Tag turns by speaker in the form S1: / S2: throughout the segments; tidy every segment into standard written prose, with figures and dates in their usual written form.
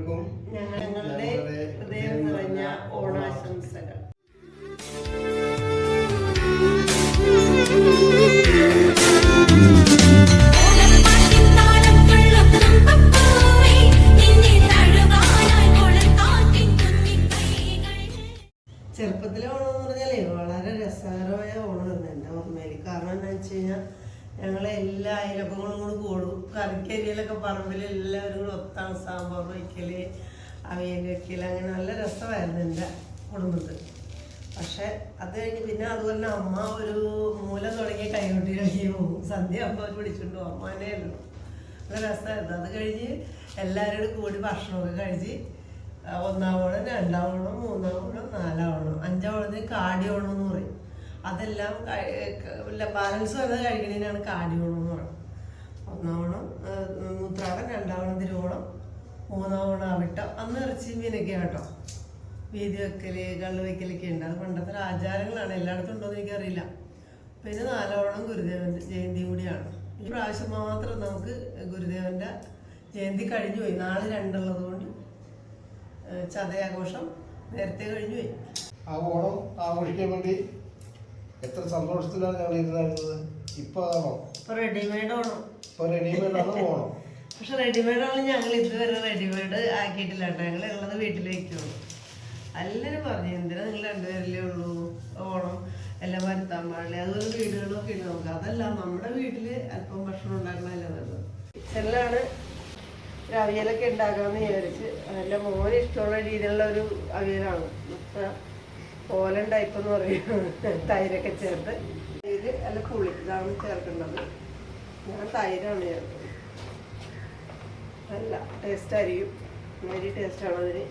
S1: എല്ലാവർക്കും
S2: ഞങ്ങളുടെ ഹൃദയം നിറഞ്ഞ ഓണാശംസകൾ. ചെറുപ്പത്തിലെ ഓണം എന്ന് പറഞ്ഞാലേ വളരെ രസകരമായ ഓണം തന്നെ എൻ്റെ ഓർമ്മയിൽ. കാരണം എന്താ വെച്ച് കഴിഞ്ഞാൽ ഞങ്ങളെ എല്ലാ അയലപ്പങ്ങളും കൂടെ കൂടും. കറിക്കരിയിലൊക്കെ പറമ്പിൽ എല്ലാവരും കൂടെ ഒത്താണ് സാമ്പാർ വയ്ക്കല്, അവിയൽ വയ്ക്കല്, അങ്ങനെ നല്ല രസമായിരുന്നു എൻ്റെ കുടുംബത്തിൽ. പക്ഷെ അത് കഴിഞ്ഞ് പിന്നെ അതുപോലെ തന്നെ അമ്മ ഒരു മൂലം തുടങ്ങി കൈകൊട്ടി കളിക്കാൻ പോകും. സന്ധ്യ അമ്മ പിടിച്ചിട്ടുണ്ടോ അമ്മേനെ ഉള്ളൂ. നല്ല രസമായിരുന്നു. അത് കഴിഞ്ഞ് എല്ലാവരും കൂടി ഭക്ഷണമൊക്കെ കഴിച്ച് ഒന്നാം ഓണം, രണ്ടാം ഓണം, മൂന്നാം ഓണം, നാലാം ഓണം, അഞ്ചാം ഓണത്തിന് കാടി ഓണം എന്ന് പറയും. അതെല്ലാം ബാലൻസ് വന്നത് കഴിക്കണേനാണ് കാടി ഓണം എന്ന് പറയുന്നത്. ഒന്നാം ഓണം ഉത്രാടം, രണ്ടാം ഓണം തിരുവോണം, മൂന്നാം ഓണം അവിട്ടം. അന്ന് ഇറച്ചി മീനൊക്കെ കേട്ടോ. വീതി വെക്കല്, കള്ള് വെക്കലൊക്കെ ഉണ്ട്. അത് പണ്ടത്തെ ആചാരങ്ങളാണ്. എല്ലായിടത്തും ഉണ്ടോയെന്ന് എനിക്കറിയില്ല. പിന്നെ നാലാം ഓണം ഗുരുദേവൻ്റെ ജയന്തി കൂടിയാണ്. ഈ പ്രാവശ്യം മാത്രം നമുക്ക് ഗുരുദേവൻ്റെ ജയന്തി കഴിഞ്ഞു പോയി. നാളെ രണ്ടുള്ളത് കൊണ്ട് ചതയാഘോഷം നേരത്തെ കഴിഞ്ഞു പോയി.
S1: ആ ഓണം ആഘോഷിക്കാൻ വേണ്ടി എത്ര സന്തോഷത്തിലാണ് ഞങ്ങൾ ഇരുന്നായിരുന്നത്. ഇപ്പൊ
S2: റെഡിമെയ്ഡ് ഓണം.
S1: ഇപ്പൊ റെഡിമെയ്ഡാണ് ഓണം.
S2: പക്ഷെ റെഡിമെയ്ഡ് ഓണം ഞങ്ങൾ ഇതുവരെ റെഡിമെയ്ഡ് ആക്കിയിട്ടില്ല കേട്ടോ. ഞങ്ങൾ ഉള്ളത് വീട്ടിൽ വയ്ക്കുള്ളൂ. എല്ലാവരും പറഞ്ഞു എന്തിനാ നിങ്ങൾ രണ്ടുപേരല്ലേ ഉള്ളൂ, ഓണം എല്ലാം വരുത്താൻ പാടില്ല, അതുപോലെ വീടുകളൊക്കെ ഉണ്ട് നമുക്ക്. അതല്ല, നമ്മുടെ വീട്ടിൽ അല്പം ഭക്ഷണം ഉണ്ടാക്കണമല്ലോ നല്ലത്. കിച്ചണിലാണ് അവിയലൊക്കെ ഉണ്ടാക്കാമെന്ന് വിചാരിച്ച്. എൻ്റെ മോന് ഇഷ്ടമുള്ള രീതിയിലുള്ള ഒരു അവിയലാണ്. ഓലൻ ടൈപ്പ് എന്ന് പറയും. തൈരൊക്കെ ചേർത്ത് തൈര് അല്ല പുളി ഇതാണ് ചേർക്കേണ്ടത്. ഞാൻ തൈരാണ് ചേർക്കുന്നത്. നല്ല ടേസ്റ്റ് ആയിരിക്കും. വളരെ ടേസ്റ്റാണ് അതിന്.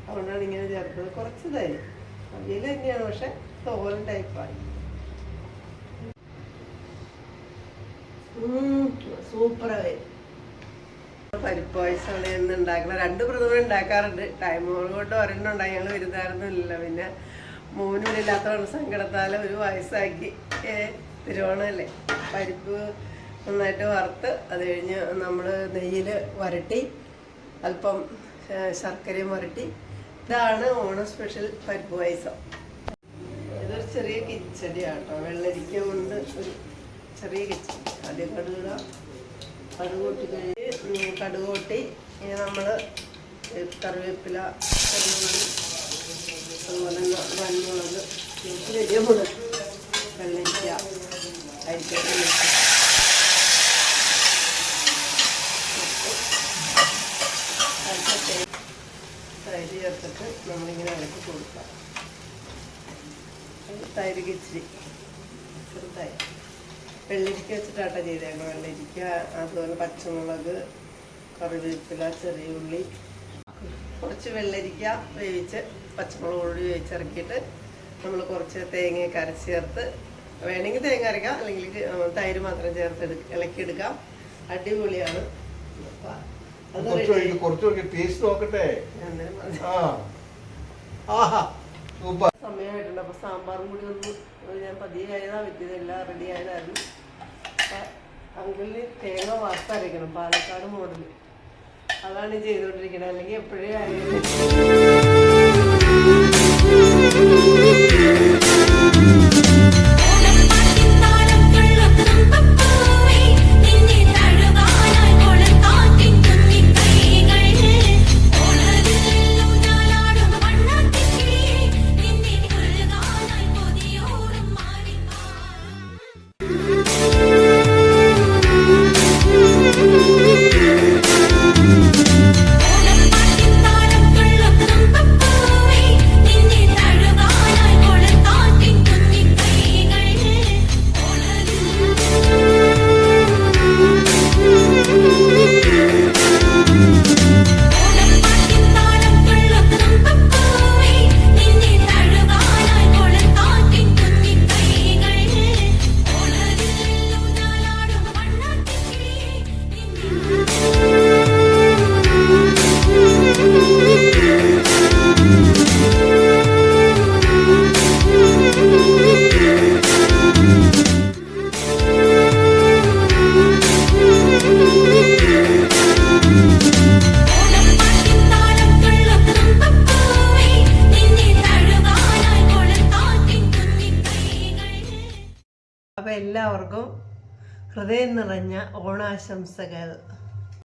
S2: അതുകൊണ്ടാണ് ഇങ്ങനെ ചേർത്തത്. കുറച്ച് തൈര് അവിയൽ തന്നെയാണ്, പക്ഷെ ഓലൻ ടൈപ്പായി. സൂപ്പറായി. പരിപ്പ് പായസമാണ് എന്ന് ഉണ്ടാക്കണം. 2 പ്രഥമ ഉണ്ടാക്കാറുണ്ട്. ടൈമോട് കൊണ്ട് ഒരെണ്ണം ഉണ്ടായി. ഞങ്ങൾ വരുന്നായിരുന്നില്ല. പിന്നെ മോനില്ലാത്തവണ് സങ്കടത്താൽ ഒരു വയസ്സാക്കി. തിരുവോണമല്ലേ. പരിപ്പ് നന്നായിട്ട് വറുത്ത് അത് കഴിഞ്ഞ് നമ്മൾ നെയ്യിൽ വരട്ടി അല്പം ശർക്കരയും വരട്ടി. ഇതാണ് ഓണം സ്പെഷ്യൽ പരിപ്പ് പായസം. ഇതൊരു ചെറിയ കിച്ചടിയാണ് കേട്ടോ. വെള്ളരിക്ക കൊണ്ട് ഒരു ചെറിയ കിച്ചടി. ആദ്യം കടുകിടുക. കടുക് പൊട്ടി കഴിഞ്ഞ് കടുക് പൊട്ടി ഇനി നമ്മൾ കറിവേപ്പില, കറിവേപ്പില, അതുപോലെ വൻമുളക്, വലിയ മുളക്, വെള്ളരിക്ക, അരിക്കട്ട, തൈര് ചേർത്തിട്ട് നമ്മളിങ്ങനെ ഇളക്കി കൊടുക്കാം. തൈര് കിച്ചിരി ചെറുതായി വെള്ളരിക്ക വെച്ചിട്ടാട്ടോ ചെയ്തേക്കണം. വെള്ളരിക്ക, അതുപോലെ പച്ചമുളക്, കറിവേപ്പില, ചെറിയ ഉള്ളി, കുറച്ച് വെള്ളരിക്ക വേവിച്ച് പച്ചമുളക് കൂടി വേവിച്ചിറക്കിയിട്ട് നമ്മൾ കുറച്ച് തേങ്ങയൊക്കെ അരച്ച് ചേർത്ത്, വേണമെങ്കിൽ തേങ്ങ അരയ്ക്കാം, അല്ലെങ്കിൽ തൈര് മാത്രം ചേർത്ത് ഇളക്കിയെടുക്കാം. അടിപൊളിയാണ്. സമയമായിട്ടുണ്ട്. അപ്പോൾ സാമ്പാറും കൂടി ഒന്ന് ഞാൻ പതിയെ ആയതാണ് വെച്ചത്. എല്ലാം റെഡി ആയതായിരുന്നു. അപ്പം അങ്കിളിന് തേങ്ങ വറുത്തരയ്ക്കണം. പാലക്കാട് മോഡൽ. അതാണ് ചെയ്തുകൊണ്ടിരിക്കുന്നത്. അല്ലെങ്കിൽ എപ്പോഴേ അപ്പം എല്ലാവർക്കും ഹൃദയം നിറഞ്ഞ ഓണാശംസകൾ.